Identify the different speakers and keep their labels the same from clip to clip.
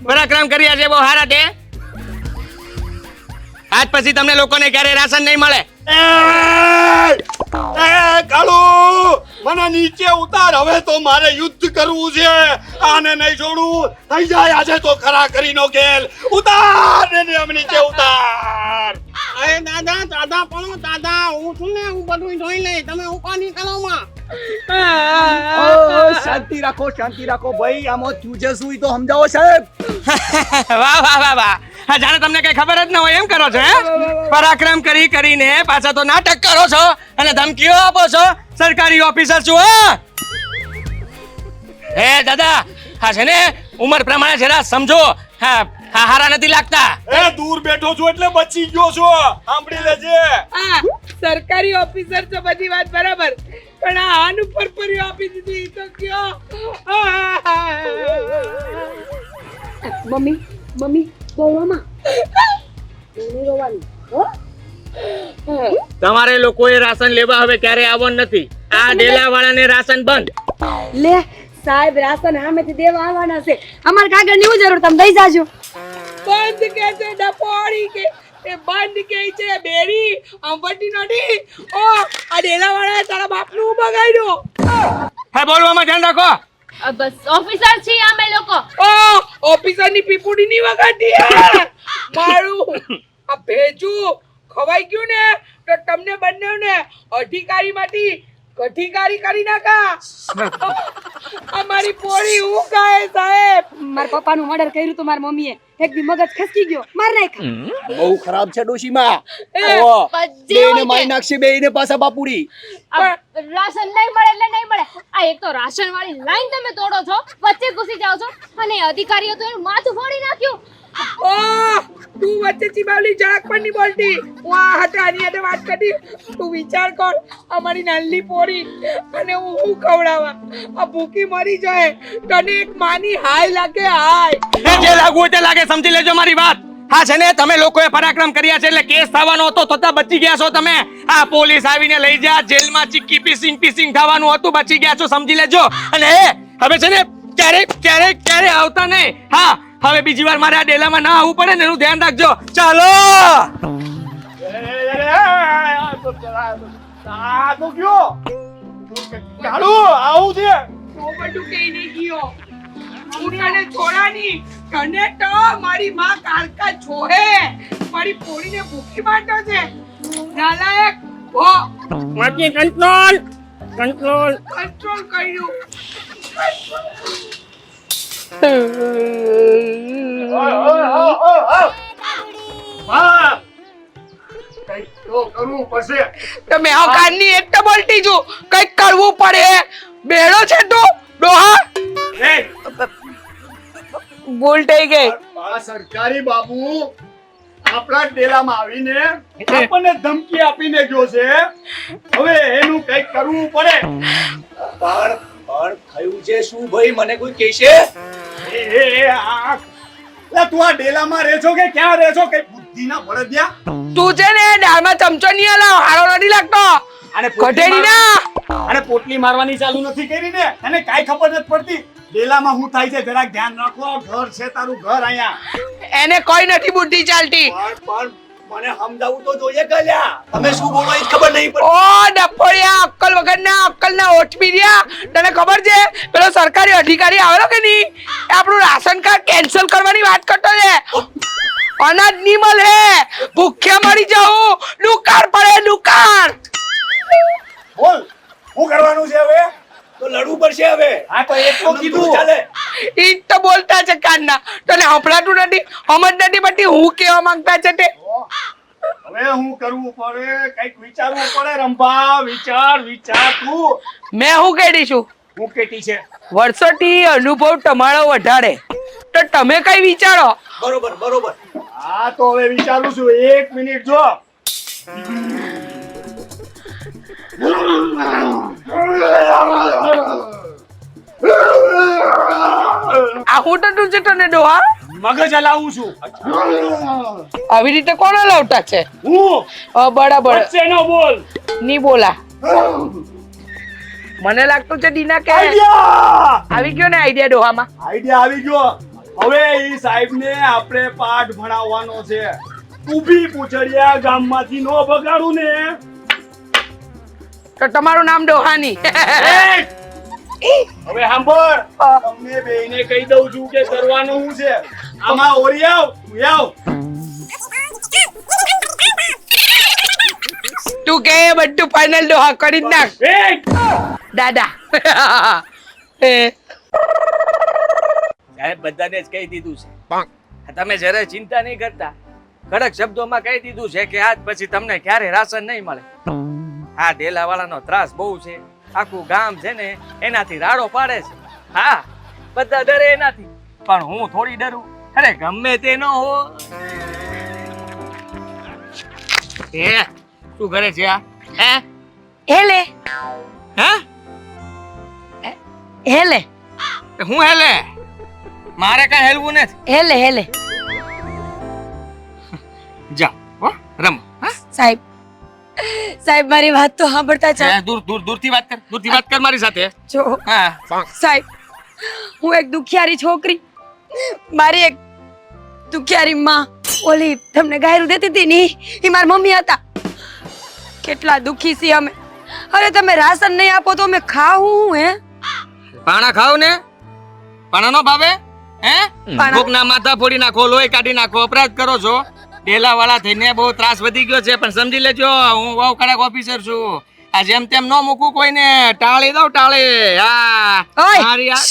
Speaker 1: પરાક્રમ કર્યા છે બહુ હારા તે આજ પછી તમને લોકોને ક્યારે રાશન નહીં મળે
Speaker 2: કાળુ મને નીચે ઉતાર હવે તો મારે યુદ્ધ કરવું છે આને નહીં છોડું થઈ જાય આજે તો ખરા કરીનો ખેલ ઉતાર ને અમને નીચે ઉતાર
Speaker 3: અરે દાદા પણ દાદા હું છું ને હું બધું જોઈ લઈ તમે ઉપાની કલોમાં
Speaker 4: શાંતિ રાખો ભાઈ આમાં ચૂજે સુઈ તો સમજાવો સાહેબ
Speaker 1: વાહ વાહ વાહ વાહ હા જાણે તમને કઈ ખબર જ ન હોય એમ કરો છો હે પરાક્રમ કરીને પાછા તો નાટક કરો છો અને ધમકીઓ આપો છો સરકારી ઓફિસર છું હે દાદા હા છે ને ઉંમર પ્રમાણે જરા સમજો હા હારા નથી લાગતા
Speaker 2: એ દૂર બેઠો છું એટલે બચી ગયો છો સાંભળી લેજે
Speaker 5: હા સરકારી ઓફિસર છે બધી વાત બરાબર પણ આ હાન ઉપર પરી આપી દીધી તો કયો
Speaker 6: મમ્મી બોલવામાં નહીં રોવાનું હો
Speaker 1: તમારે લોકોએ રાશન લેવા હવે ક્યારે આવવાનું નથી આ ડેલા વાળાને રાશન બંધ
Speaker 6: લે સાહેબ રાશન સામેથી દેવા આવવાના છે અમાર કાગળ ની જરૂર તમે દઈ જાજો
Speaker 5: બંધ કે છે ડપોડી કે એ બંધ કે છે બેરી અંબટી નડી ઓ આ ડેલા વાળા તારા બાપનું બગાડ્યો
Speaker 1: હે બોલવામાં ધ્યાન રાખો
Speaker 7: બસ ઓફિસર છીએ અમે લોકો
Speaker 5: ઓ ઓફિસર ની પીપુડી ની વગાડી મારું આ ભેજું ખવાઈ ગયું ને તો તમને બંનેને અધિકારી માંથી કઠિકારી કરી નાખા અમારી પોરી હું કાય સાહેબ
Speaker 6: માર પપ્પાનું મર્ડર કર્યું તો માર મમ્મીએ એક દી મગજ ખસકી ગયો માર નાખ્યા
Speaker 4: બહુ ખરાબ છે ડોશીમાં
Speaker 7: બધી
Speaker 4: બેને મારી નાખશે બેને પાછા બાપુડી
Speaker 7: રાશન નહીં મળે એટલે નહીં મળે આ એક તો રાશન વાળી લાઈન તમે તોડો છો વચ્ચે ઘૂસી જાવ છો અને અધિકારીઓ તો એનું માથું ફોડી નાખ્યું
Speaker 5: ઓ તું વચ્ચે ચીબાવલી જરાક પણ નહીં બોલતી હું આ હટાની સાથે વાત કરી તું વિચાર કર અમારી નાની પોરી અને હું ખવડાવવા આ ભૂખી મરી જાય તને એક માની હાય લાગે હાય
Speaker 1: જે લાગુ હોય તે લાગે સમજી લેજો મારી વાત હા છે ને તમે લોકોએ પરાક્રમ કર્યા છે એટલે કેસ થવાનો હતો છતાં બચી ગયા છો તમે આ પોલીસ આવીને લઈ જા જેલમાં ચીક્કી પીસિંગ થવાનું હતું બચી ગયા છો સમજી લેજો અને હવે છે ને ક્યારે આવતા નહીં હા હવે બીજી વાર મારે આ ડેલામાં ના આવવું પડે ને એનું ધ્યાન રાખજો ચાલો
Speaker 2: આ તો ગયો કાળુ આવું છે
Speaker 5: તો બધું કઈ નહીં ગયો હું તને છોડાની તને તો મારી માં કાળકા છોહે મારી પોરીને ભૂખી માંડો છે નાલાયક હો
Speaker 3: બાકી કંટ્રોલ કંટ્રોલ
Speaker 5: કંટ્રોલ કર્યું
Speaker 2: કઈક તો કરવું પડશે
Speaker 5: તમે આ કાનની એક તો બોલતી જો કઈક કરવું પડે બેડો છે તો ડોહા બોલ થઈ ગઈ
Speaker 2: આ સરકારી બાબુ આપણા ડેલામાં આવીને આપણને ધમકી આપીને ગયો છે હવે એનું કઈક કરવું પડે
Speaker 4: પણ થયું છે શું ભાઈ મને કોઈ કહેશે
Speaker 2: તું આ ડેલામાં રહે છો કે ક્યાં રહે છો કઈ બુદ્ધિના બળદિયા
Speaker 5: તું છે ને દાળમાં ચમચો નહીં હલાવ હારો નથી લાગતો
Speaker 2: અને
Speaker 5: કઢેડી ના
Speaker 2: અને પોટલી મારવાની ચાલુ નથી કરી ને અને કાઈ ખબર નથી પડતી ડેલામાં શું થાય છે જરાક ધ્યાન રાખો ઘર છે તારું ઘર અહીંયા
Speaker 5: એને કોઈ નથી બુદ્ધિ ચાલતી
Speaker 4: પણ મને સમજાવવું તો જોઈએ કલ્યા તમે શું બોલો એ ખબર નહીં પડતી
Speaker 5: ઓ ડફોડિયા અક્કલ વગરના અક્કલના ઓછપી રહ્યા તને ખબર છે પેલો સરકારી અધિકારી આવેલો કે નહીં એ આપણું રાશન કાર્ડ કેન્સલ કરવાની વાત કરતો છે અનાજ નહીં મળે ભૂખ્યા મરી જાઉં દુકાળ પડે દુકાળ
Speaker 2: બોલ શું કરવાનું છે હવે
Speaker 4: તો લડવું પડશે હવે
Speaker 2: હા તો એટલું કીધું
Speaker 4: ચાલે
Speaker 5: ઈ તો બોલતા છે કાનના તને હંભળાતું નથી સમજ નથી પડતી હું કેવા માંગતા છે તે
Speaker 2: હવે હું કરવું પડે કઈક વિચારવું પડે રંભા વિચાર તું
Speaker 5: મેં હું કહી છું
Speaker 2: હું કેટી છે
Speaker 5: વર્ષોથી અનુભવ તમારો વધારે તો તમે કઈ વિચારો
Speaker 4: બરોબર
Speaker 2: હા તો હવે વિચારું છું 1 મિનિટ જો
Speaker 5: આ હું તો તું છે તને ડોહા
Speaker 2: મગજ હલાવું છું
Speaker 5: આવી રીતે કોણ હલાવતા છે
Speaker 2: હું
Speaker 5: બરાબર
Speaker 2: વચ્ચેનો બોલ
Speaker 5: ની બોલા મને લાગતું છે દીના કે
Speaker 2: આઈડિયા
Speaker 5: આવી ગયો ને આઈડિયા ડોહામાં
Speaker 2: આવી ગયો હવે ઈ સાહેબને આપણે પાઠ ભણાવવાનો છે. ઊભી પૂછડિયા ગામમાંથી નો બગાડું ને.
Speaker 5: તો તમારું નામ ડોહાની.
Speaker 2: હવે સાંભળ, તમને બેયને કહી દઉં છું કે કરવાનું શું છે. આમાં ઓરી આવ, તું આવ.
Speaker 5: તું કે બધું ફાઇનલ ડોહા કરી જ નાખ
Speaker 2: એ
Speaker 5: દાદા.
Speaker 1: સાહેબ બધાને જ કહી દીધું છે. તમે જરાય ચિંતા નહીં કરતા. કડક શબ્દોમાં કહી દીધું છે કે આજ પછી તમને ક્યારે રાશન નહીં મળે. આ ડેલાવાળાનો ત્રાસ બહુ છે. આખું ગામ છે ને એનાથી રાડો પાડે છે. હા, બધા ડરે એનાથી, પણ હું થોડી ડરું. અરે ગમે તે ન હો. એ શું કરે છે આ? હે
Speaker 6: હેલે
Speaker 1: હે
Speaker 6: હેલે
Speaker 1: હું હેલે? મારે કાંઈ હેલવું નથી.
Speaker 6: હેલે હેલે
Speaker 1: જા હો રમ.
Speaker 6: સાહેબ સાહેબ મારી વાત તો સાંભળતા છે.
Speaker 1: દૂરથી વાત કર. દૂરથી વાત કર મારી સાથે.
Speaker 6: જો
Speaker 1: હા
Speaker 6: સાહેબ હું એક દુખિયારી છોકરી, મારી એક દુખિયારી માં ઓલી તમને ગાયરું દેતી હતી ને એ મારી મમ્મી હતા. કેટલા દુખી છીએ અમે. અરે તમે રાશન નહીં આપો તો અમે ખાવું હે?
Speaker 1: પાણા ખાવ ને? પાણા નો ભાવે? હે
Speaker 6: પાણા.
Speaker 1: ભૂખના માથા ફોડી નાખો, લોહી કાઢી નાખો, અપરાધ કરો છો. ડેલા વાળા થઈને બહુ ત્રાસ વધી ગયો છે, પણ સમજી લેજો હું બહુ કડક ઓફિસર છું. આ જેમ તેમ નો મૂકું કોઈને. ટાળી દઉં ટાળી. હા
Speaker 6: ઓય!
Speaker 1: મારી આ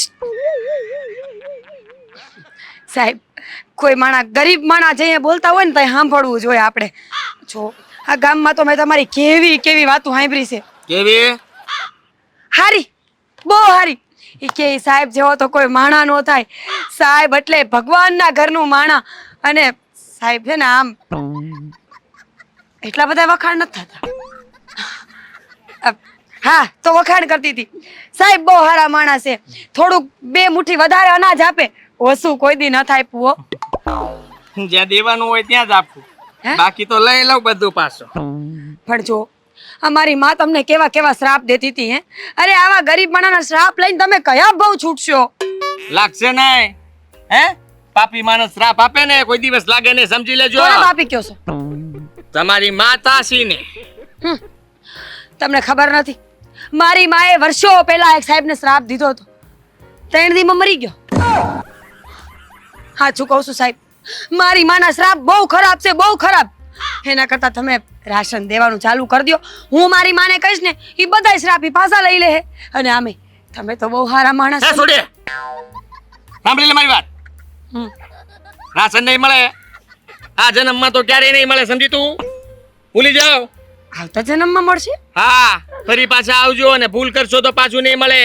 Speaker 6: સાહેબ કોઈ માણા ગરીબ માણા જઈને બોલતા હોય ને તો સાંભળવું જોઈએ આપણે. જો આ ગામમાં તો મેં તમારી કેવી કેવી વાતો સાંભળી છે.
Speaker 1: કેવી?
Speaker 6: હારી, બહુ હારી. ઈ કે ઈ સાહેબ જેવો તો કોઈ માણા નો થાય. સાહેબ એટલે ભગવાનના ઘરનું માણા. અને સાહેબ છે ને આમ એટલા બધા વખાણ નથી થતા. હા તો વખાણ કરતી હતી. સાહેબ બહુ હારા માણસ છે. થોડુંક 2 મુઠ્ઠી વધારે અનાજ આપે, ઓછું કોઈ દી ન થાય પૂવો.
Speaker 1: જ્યાં દેવાનું હોય ત્યાં જ આપવું.
Speaker 6: હે?
Speaker 1: બાકી તો લઈ લઉં બધું પાછું.
Speaker 6: પણ જો અમારી માં તમને કેવા કેવા શ્રાપ દેતી હતી હે. અરે આવા ગરીબ માણાના શ્રાપ લઈને તમે કયા બહુ છૂટશો?
Speaker 1: લાગશે નહીં. હે પાપી માણસ શ્રાપ આપે ને કોઈ દિવસ લાગે નહીં, સમજી લેજો.
Speaker 6: કોના બાપી કયો છો?
Speaker 1: તમારી માતાશ્રીને.
Speaker 6: તમને ખબર નથી, મારી માએ વર્ષો પહેલા એક સાહેબને શ્રાપ દીધો હતો. 3 દીમાં મરી ગયો. સાચું કહું છું સાહેબ, મારી માના શ્રાપ બહુ ખરાબ છે, બહુ ખરાબ. એના કરતા તમે રાશન દેવાનું ચાલુ કરી દો. હું મારી માને કહીશ ને એ બધા શ્રાપ ઈ પાછા લઈ લે. અને આમે તમે તો બહુ સારા માણસ
Speaker 1: હે
Speaker 6: છો.
Speaker 1: છોડે. સાંભળી લે મારી વાત.
Speaker 6: હમ.
Speaker 1: રાશન નહીં મળે આ જન્મમાં તો ક્યારેય નહીં મળે, સમજી તું? ભૂલી જાઓ.
Speaker 6: આવતા જન્મમાં મળશે.
Speaker 1: હા ફરી પાછા આવજો, અને ભૂલ કરશો તો પાછું નહીં મળે.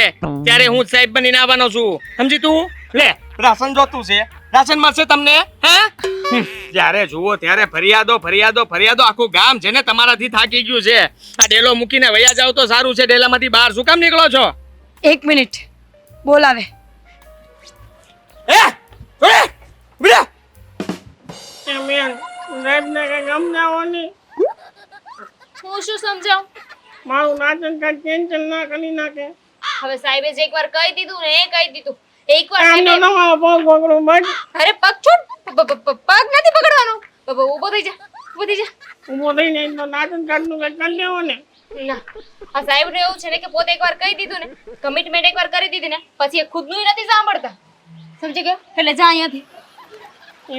Speaker 1: ત્યારે હું જ સાહેબ બનીને આવવાનો છું, સમજી તું? લે રાશન જોતું છે, રાશન મળશે તમને. હે જ્યારે જુઓ ત્યારે ફરિયાદો ફરિયાદો ફરિયાદો. આખું ગામ છે ને તમારાથી થાકી ગયું છે. આ ડેલો મૂકીને વયા જાવ તો સારું છે. ડેલામાંથી બહાર શું કામ નીકળો છો?
Speaker 6: 1 મિનિટ બોલાવે.
Speaker 1: હે ઓય ઉભી રહે.
Speaker 3: બેન સાહેબને કઈ સમજાવો નહીં.
Speaker 7: હું શું સમજાવું?
Speaker 3: મારું રાશન કાર્ડ કેન્સલ ના કરી નાખે.
Speaker 7: હવે સાહેબે જે એકવાર કહી દીધું ને એ કહી દીધું. એકવાર
Speaker 3: આમનો
Speaker 7: સાહેબે-
Speaker 3: તમારો પગ પકડું બસ.
Speaker 7: અરે પગ છોડ. પગ નથી પકડવાનો. ઊભો થઈ જા, ઊભો થઈ જા.
Speaker 3: ઊભો થઈને તો રાશન કાર્ડનું કંઈક કરી દેવો ને.
Speaker 7: ના, આ સાહેબને એવું છે ને કે પોતે એકવાર કહી દીધું ને, કમિટમેન્ટ એકવાર કરી દીધી ને, પછી એ ખુદનું નથી સાંભળતા. સમજી ગયો? એટલે જા અહીંયાથી.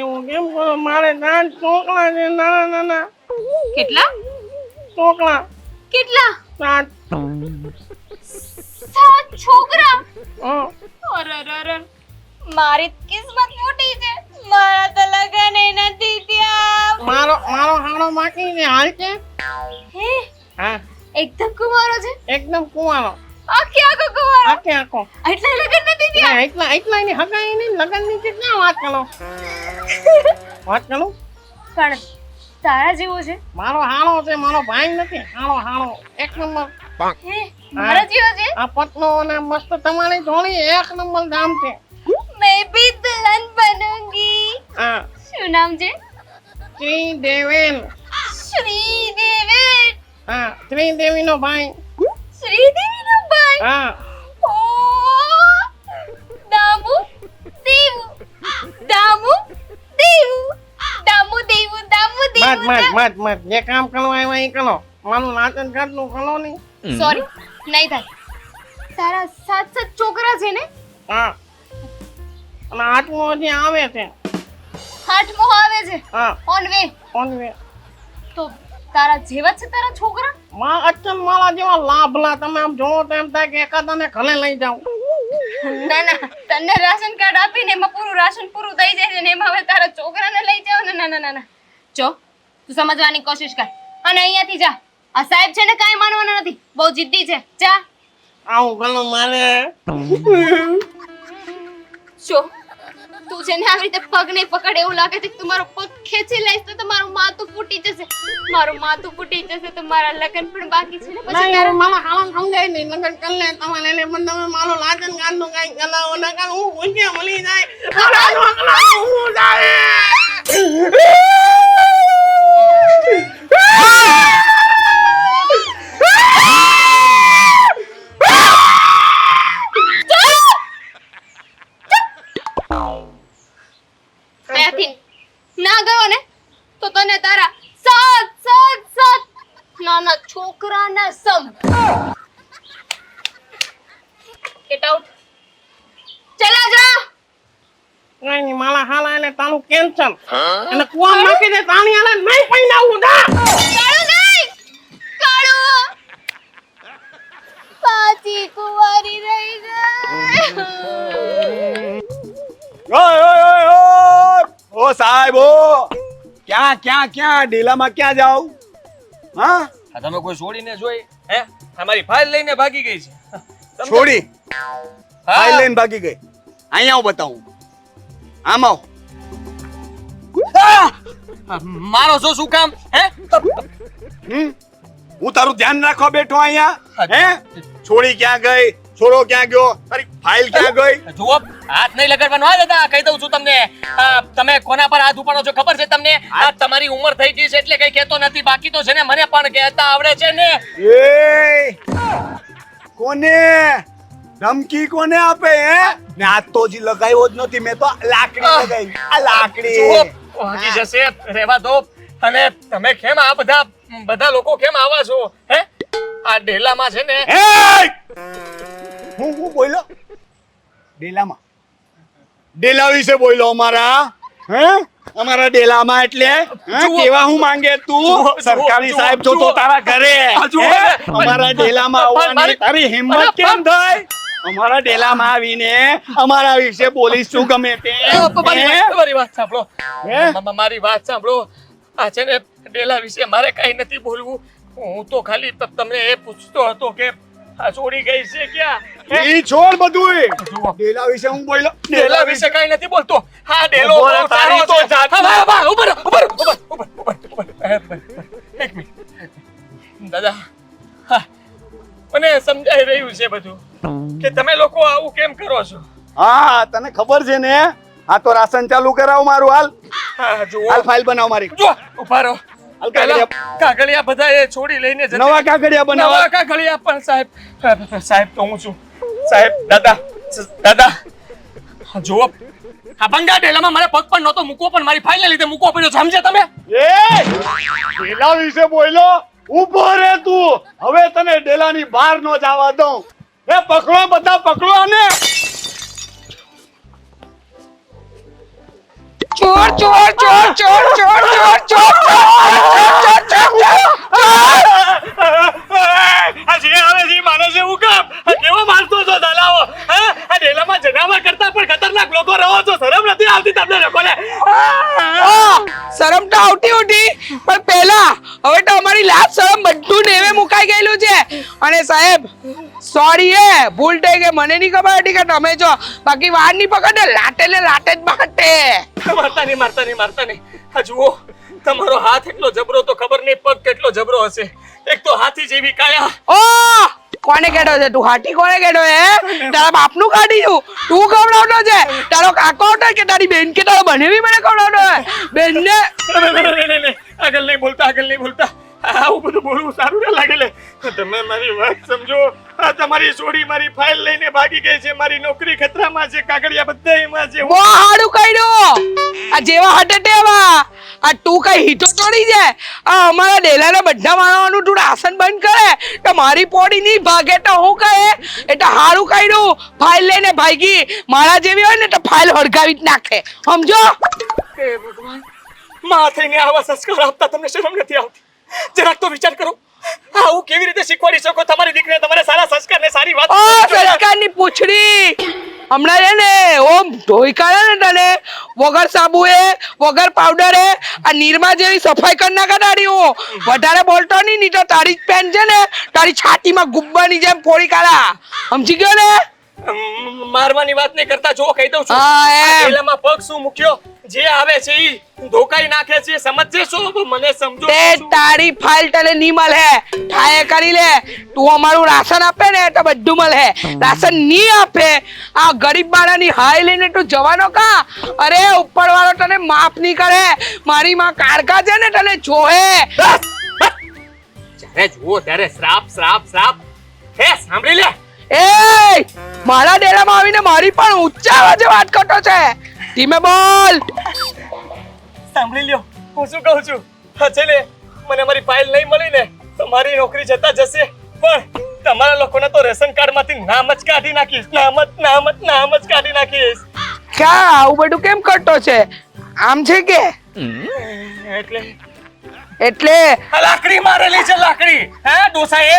Speaker 3: એવું કેમ કરો? મારે 7 ચોકલા છે, નાના નાના
Speaker 7: કેટલા?
Speaker 3: ચોકલા.
Speaker 7: કેટલા?
Speaker 3: 7.
Speaker 7: 7 છોકરા.
Speaker 3: હા.
Speaker 7: અરે મારી કિસ્મત મોટી છે. મારા તો લગન નથી થયા.
Speaker 3: મારો હાડો બાકી છે, હાલ છે.
Speaker 7: હે
Speaker 3: હા,
Speaker 7: એકદમ કુંવારો છે.
Speaker 3: એકદમ કુંવારો.
Speaker 7: આખે આખો કુંવારો.
Speaker 3: આખે આખો.
Speaker 7: એટલે લગન નથી થયા.
Speaker 3: એટલા એની હગાઈ નહીં, લગનની કેટલા વાત કરો. વાત કરું?
Speaker 7: પણ તારા જેવો છે.
Speaker 3: મારો હાળો છે, મારો ભાઈ નથી. હાળો 1 નંબર.
Speaker 7: હે મારા જેવો છે.
Speaker 3: આ પતલો અને મસ્ત તમારી જોડી 1 નંબર દામ છે.
Speaker 7: मैं भी दुल्हन बनूंगी.
Speaker 3: હા,
Speaker 7: શું નામ છે?
Speaker 3: શ્રીદેવેન.
Speaker 7: શ્રીદેવી.
Speaker 3: હા, શ્રીદેવીનો ભાઈ.
Speaker 7: શ્રીદેવીનો ભાઈ.
Speaker 3: હા.
Speaker 7: ઓ દાબુ દેવું.
Speaker 3: મત જે કામ કરવા આવ્યા એ કરો મારું રાશન કાર્ડ નું કરો નહીં
Speaker 7: સોરી નહીં થાય તારા 7 છોકરા છે ને
Speaker 3: હા અને આઠમો હજી આવે છે
Speaker 7: 8મો આવે છે
Speaker 3: હા
Speaker 7: ઓન વે
Speaker 3: ઓન વે
Speaker 7: તો તારા જેવા છે તારા છોકરા
Speaker 3: માં અચ્છા મારા જેવા લાભલા તમે આમ જોવો તો એમ થાય કે એકાદાને ઘરે લઈ જાવ
Speaker 7: ના ના તને રાશન કાર્ડ આપીને એમાં પૂરું રાશન પૂરું થઈ જાય છે ને એમાં હવે તારા છોકરાને લઈ જાવ ને ના ના ના ના જો તું સમજવાની કોશિશ કર અને અહીંયાથી જા આ સાહેબ છે ને કાંઈ માનવાના નથી બહુ જિદ્દી છે જા
Speaker 3: આવું ગલો મારે
Speaker 7: જો તું છે ને આવી રીતે પગ નહીં પકડે એવું લાગે છે કે તું મારો પગ ખેંચી લઈશ તો મારું માથું ફૂટી જશે મારું માથું ફૂટી જશે તો મારા લગ્ન પણ બાકી છે ને પછી
Speaker 3: નહીં મારા હાલમ સમજાય નહીં લગન કર લે તમારે એટલે પણ તમે મારો રાશન કાર્ડ નું કઈ ગલાવો ના કર હું ભૂખ્યા મળી જાય મારા છોકરા હું જાય
Speaker 7: અહીંયાથી ના ગયો ને તો તને તારા 7 નાના છોકરાના સમ ગેટ આઉટ ચલા જા
Speaker 3: નહીં મારા હાલા એટલે તારું કેન્સલ અને કુવા નાખી દે તાણી હાલે નહીં પૈનાવું જા
Speaker 7: કાળુ નહીં કાળુ પાછી કુંવારી રહી ગઈ
Speaker 2: ઓ સાહેબ ઓ ક્યાં ડેલામાં ક્યાં જાવ હા
Speaker 1: આ તમે કોઈ છોડીને જોઈ હે અમારી ફાઇલ લઈને ભાગી ગઈ છે
Speaker 2: છોડી
Speaker 1: હા.
Speaker 2: ફાઇલ લઈને ભાગી ગઈ અહીંયા આવું બતાવું આમ આવ
Speaker 1: મારો છો શું કામ હે
Speaker 2: હું તારું ધ્યાન રાખવા બેઠો અહીંયા હે છોડી ક્યાં ગઈ છોરો ક્યાં ગયો તારી ફાઇલ ક્યાં ગઈ
Speaker 1: જુઓ હાથ નહીં લગાડવાનો હા દાદા કહી દઉં છું તમને તમે કોના પર હાથ ઉપાડો છો ખબર છે તમને આ તમારી ઉંમર થઈ ગઈ છે એટલે કઈ કહેતો નથી બાકી તો છે ને મને પણ કહેતા આવડે છે ને
Speaker 2: એ કોને ધમકી કોને આપે હે ને હાથ તો હજી લગાવ્યો જ નથી મેં તો લાકડી લગાવી આ લાકડી
Speaker 1: જુઓ ભાગી જશે રહેવા દો અને તમે કેમ આ બધા લોકો કેમ આવા છો હે આ ડેલામાં છે ને
Speaker 2: એ હું બોલ્યો ડેલામાં ડેલા વિશે બોલ્યો અમારા હે અમારા ડેલામાં એટલે હે? કેવા હું માંગે તું
Speaker 1: જુઓ,
Speaker 2: સરકારી
Speaker 1: જુઓ,
Speaker 2: સાહેબ છો તો
Speaker 1: જુઓ.
Speaker 2: તારા ઘરે
Speaker 1: જુઓ,
Speaker 2: હે? અમારા ડેલામાં આવવાની તારી હિંમત કેમ થઈ અમારા ડેલામાં આવીને અમારા વિશે બોલીશ શું ગમે તે
Speaker 1: મારી વાત સાંભળો
Speaker 2: હે?
Speaker 1: મારી વાત સાંભળો આ છે ને ડેલા વિશે મારે કઈ નથી બોલવું હું તો ખાલી તમને એ પૂછતો હતો કે આ છોડી ગઈ છે ક્યાં હે?
Speaker 2: ઈ છોડ બધુંય
Speaker 1: જુઓ.
Speaker 2: ડેલા વિશે હું બોલ્યો
Speaker 1: ડેલા વિશે કઈ નથી બોલતો હા ડેલો
Speaker 2: ઉભો રહે,
Speaker 1: બહુ સારો
Speaker 2: તારી તો
Speaker 1: છે.
Speaker 2: જાતનો.
Speaker 1: હા, હા, ઉભો રહો, ઉભો રહો, ઉભો રહો, ઉભો રહો, ઉભો રહો. એક મિનિટ દાદા હા મને સમજાઈ રહ્યું છે બધું કે તમે લોકો આવું કેમ કરો છો
Speaker 2: હા તને ખબર છે ને આ તો રાશન ચાલુ કરાવ મારું હાલ
Speaker 1: હા જુઓ
Speaker 2: હાલ ફાઇલ બનાવ મારી
Speaker 1: જો ઉભા રહો
Speaker 2: હાલ
Speaker 1: પેલા કાગળિયા બધા એ છોડી લઈને જતા
Speaker 2: નવા કાગળિયા બનાવ
Speaker 1: નવા કાગળિયા પણ સાહેબ તો હું છું સાહેબ દાદા જુઓ આ બંગા ડેલામાં મારે પગ પણ નહોતો મૂકવો પણ મારી ફાઇલ લીધે મૂકવો પડ્યો સમજે તમે
Speaker 2: એ ડેલા વિશે બોલ્યો ઊભો રે તું હવે તને ડેલાની બહાર નો જવા દઉં એ પકડો બધા પકડો આને
Speaker 5: ચોર ચોર ચોર ચોર ચોર ચોર ચોર
Speaker 1: આ જે આવે છે મારે છે હું કામ કેવો મારતો છો દલાવો હા આ ડેલામાં જનાવર કરતા પણ ખતરનાક લોકો રહો છો શરમ નથી આવતી તમને લોકોને
Speaker 5: શરમ તો આવતી હતી પણ પહેલા હવે તો અમારી લાજ શરમ બધું નેવે મુકાઈ ગયેલું છે અને સાહેબ સોરી હે ભૂલ થઈ ગઈ મને નહીં ખબર હતી કે તમે છો બાકી વાર નહીં પકડે લાટે જ બાટે
Speaker 1: મારતા નહીં આ જુઓ તમારો હાથ એટલો જબરો તો ખબર નહીં પગ કેટલો જબરો હશે એક તો હાથી જેવી કાયા
Speaker 5: ઓ કોને કેડો છે તું હાટી કોને કેડો હે તારા બાપનું કાઢી તું ખવડાવતો છે તારો કાકો હતો કે તારી બેન કે તારો બનેવી મને ખવડાવતો હે બેનને
Speaker 1: આગળ નહીં બોલતા આવું બધું બોલવું સારું ના લાગે લે તમે મારી વાત સમજો આ તમારી છોડી મારી ફાઇલ લઈને ભાગી ગઈ છે મારી નોકરી ખતરામાં છે કાગળિયા બધા એમાં છે
Speaker 5: બહુ હાડું કર્યું આ જેવા હટે તેવા આ તું કઈ હીટો તોડી જાય આ અમારા ડેલાના બધા માણસનું તું રાશન બંધ કરે તો મારી પોડી નહીં ભાગે તો હું કહે એટલે હારું કર્યું ફાઇલ લઈને ભાગી મારા જેવી હોય ને તો ફાઇલ હળગાવી જ નાખે સમજો
Speaker 1: હે ભગવાન, માં થઈને આવા સંસ્કાર આપતા તમને શરમ નથી આવતી? જરાક તો વિચાર કરો, આવું કેવી રીતે શીખવાડી શકો તમારી દીકરીને તમારે સારા સંસ્કાર ને સારી વાત?
Speaker 5: ઓ સરકારની પૂછડી હમણાં છે ને ઓમ ધોઈ કાઢે ને તને વગર સાબુએ વગર પાવડરે આ નીરમા જેવી સફાઈ કરી નાખે તારી હું વધારે બોલતો નહીં તો તારી જ પેન છે ને તારી છાતીમાં ગુબ્બાની જેમ ફોડી કાઢા સમજી ગયો ને?
Speaker 1: મારવાની વાત નહીં કરતા, જો કહી દઉં છું,
Speaker 5: હા, એમ.
Speaker 1: આ થેલામાં પગ શું મૂક્યો? જે આવે છે ઈ ધોકાઈ નાખે છે, સમજે છો? મને સમજો
Speaker 5: તે તારી ફાઇલ તને નહીં મળે, ઠાએ કરી લે. તું અમારું રાશન આપે ને તો બધું મળે, રાશન નહીં આપે આ ગરીબ બાળાની હાય લઈને તું જવાનો કા? અરે ઉપરવાળો તને માફ નહીં કરે, મારી માં કાળકા છે ને તને જોહે.
Speaker 1: જ્યારે જુઓ ત્યારે શ્રાપ શ્રાપ શ્રાપ. હે સાંભળી લે,
Speaker 5: એ મારા ડેરામાં આવીને મારી પણ ઊંચા અવાજે વાત કરતો છે, ધીમે બોલ.
Speaker 1: સાંભળી લ્યો હું શું કહું છું. હા છે ને, મને મારી ફાઇલ નહીં મળી ને તો મારી નોકરી જતા જશે, પણ તમારા લોકોને તો રેશન કાર્ડ માંથી નામ જ કાઢી નાખીશ, નામ જ કાઢી નાખીશ.
Speaker 5: ક્યાં આવું બધું કેમ કરતો છે? આમ છે કે એટલે
Speaker 1: આ લાકડી મારેલી છે, લાકડી. હે ડોસાએ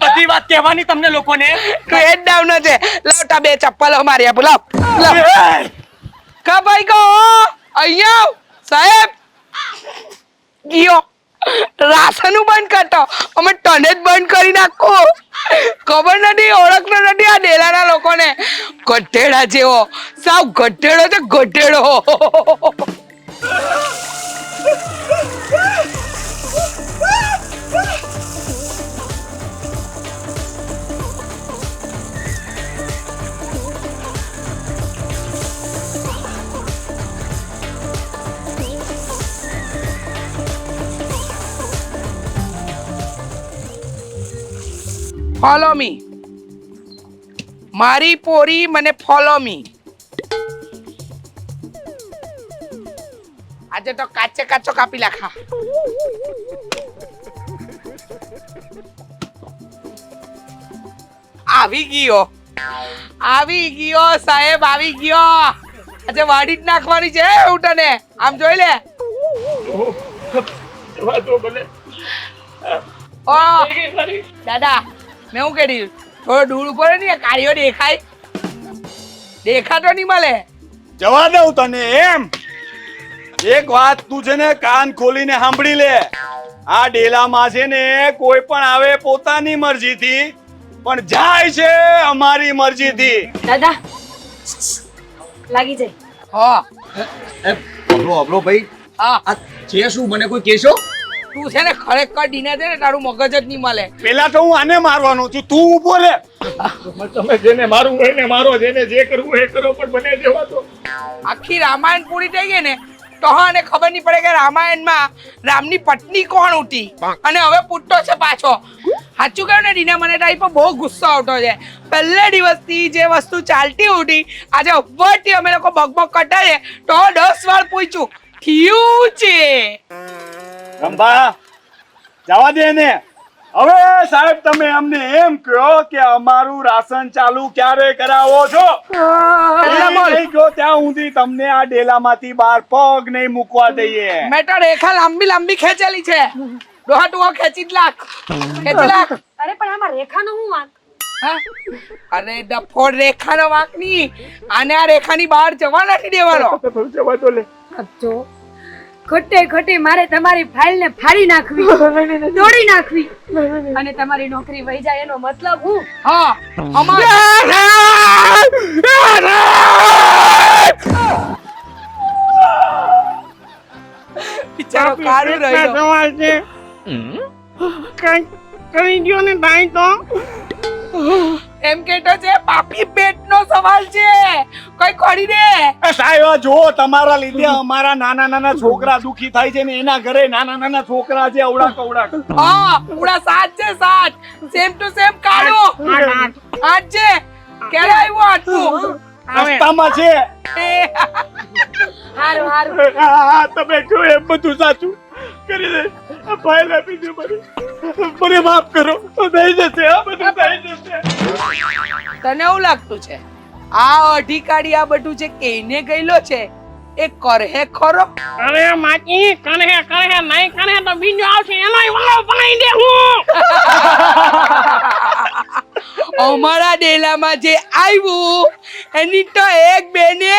Speaker 1: બધી વાત કહેવાની તમને લોકોને?
Speaker 5: તું એ જ ડાઉન છે. લાવતા બે ચપ્પલો મારી આપો, લાવ કા ભાઈ કો અહીંયા આવ. સાહેબ ગયો રાશનું બંધ કરતો, અમે તને જ બંધ કરી નાખો. ખબર નથી, ઓળખતો નથી આ ડેલાના લોકોને. ગઢેડા જેવો, સાવ ગઢેડો છે ગઢેડો. ફોલો મી, મારી પોરી મને ફોલો મી. આજે તો કાચે કાચો કાપી નાખા. આવી ગયો સાહેબ, આવી ગયો. આજે વાડી જ નાખવાની છે એવું તને, આમ જોઈ લે. ઓ દાદા, મેં શું કરી થોડો દૂર ઉપર ને કાર્યો દેખાતો નહીં મળે.
Speaker 2: જવા દઉં તને એમ? એક વાત તું છે ને કાન ખોલીને સાંભળી લે. આ ડેલામાં છે ને કોઈ પણ આવે પોતાની મરજીથી, પણ જાય છે અમારી મરજીથી.
Speaker 6: દાદા લાગી જાય.
Speaker 5: હા
Speaker 4: અબરો ભાઈ,
Speaker 5: હા,
Speaker 4: આ છે શું મને કોઈ કહેશો?
Speaker 5: તું છે ને ખરેખર ડીના છે ને તારું મગજ જ નહીં મળે.
Speaker 2: પેલા તો હું આને મારવાનો છું, તું ઊભો રે.
Speaker 1: તમે જેને મારવું હોય ને મારો, જેને જે કરવું હોય એ કરો, પણ બને દેવા તો.
Speaker 5: આખી રામાયણ પૂરી થઈ ગઈ ને તો હા ને ખબર નહીં પડે કે રામાયણમાં રામની પત્ની કોણ હતી અને હવે પૂછતો છે પાછો. સાચું કહ્યું ને ડીના, મને તારી પર બહુ ગુસ્સો આવતો છે. પહેલે દિવસથી જે વસ્તુ ચાલતી હતી આજે ઉપરથી અમે લોકો બગબગ કરતા છે તો 10 વાર પૂછ્યું થયું છે.
Speaker 2: રંભા જવા દે ને. હવે સાહેબ તમે અમને એમ કહો કે અમારું રાશન ચાલુ ક્યારે કરાવો છો?
Speaker 5: પહેલા બોલ.
Speaker 2: થઈ ગયો ત્યાં સુધી તમને આ ડેલામાંથી બહાર પગ નહીં મૂકવા દઈએ.
Speaker 5: મેં તો રેખા લાંબી લાંબી ખેંચેલી છે. ડોહા તું ખેંચી જ લાખ, ખેંચી લાખ.
Speaker 6: અરે પણ આમાં રેખાનો હું વાંક?
Speaker 5: હા? અરે ડફોડ રેખાનો વાંક નહીં, આને આ રેખાની બહાર જવા નથી દેવાનો.
Speaker 6: જો ખોટે ખોટી મારે તમારી ફાઇલને ફાડી નાખવી, તોડી નાખવી અને તમારી નોકરી વહી જાય એનો મતલબ હું?
Speaker 5: હા બિચારો કાળું રહ્યો.
Speaker 3: સવાલ છે કઈ કરી દ્યો ને ભાઈ તો.
Speaker 5: એમ કેતો છે પાપી પેટનો સવાલ છે, કઈ કરી દે.
Speaker 2: સાહેબ જો તમારા લીધે અમારા નાના નાના છોકરા દુખી થાય છે ને એના ઘરે નાના નાના છોકરા છે અવડા કવડા.
Speaker 5: હા પૂરા 7 છે, 7 સેમ ટુ સેમ કાળો. આજ છે ક્યારે આવ્યો આટલું
Speaker 2: રસ્તામાં છે.
Speaker 5: એ હારું હારું
Speaker 2: હા તમે કહો એમ બધું સાચું કરી દે. આ ફાઇલ આપી દો મને માફ કરો તો થઈ જશે. આ બધું થઈ જશે.
Speaker 5: તને એવું લાગતું છે આ અધિકારી આ બધું જે કહીને ગયેલો છે એ કરે ખરો?
Speaker 3: અરે માચી કરે નહીં કરે તો બીજો આવશે એનોય વાળો બનાવી દે હું.
Speaker 5: અમારા ડેલામાં જે આવ્યું એની તો એક બેને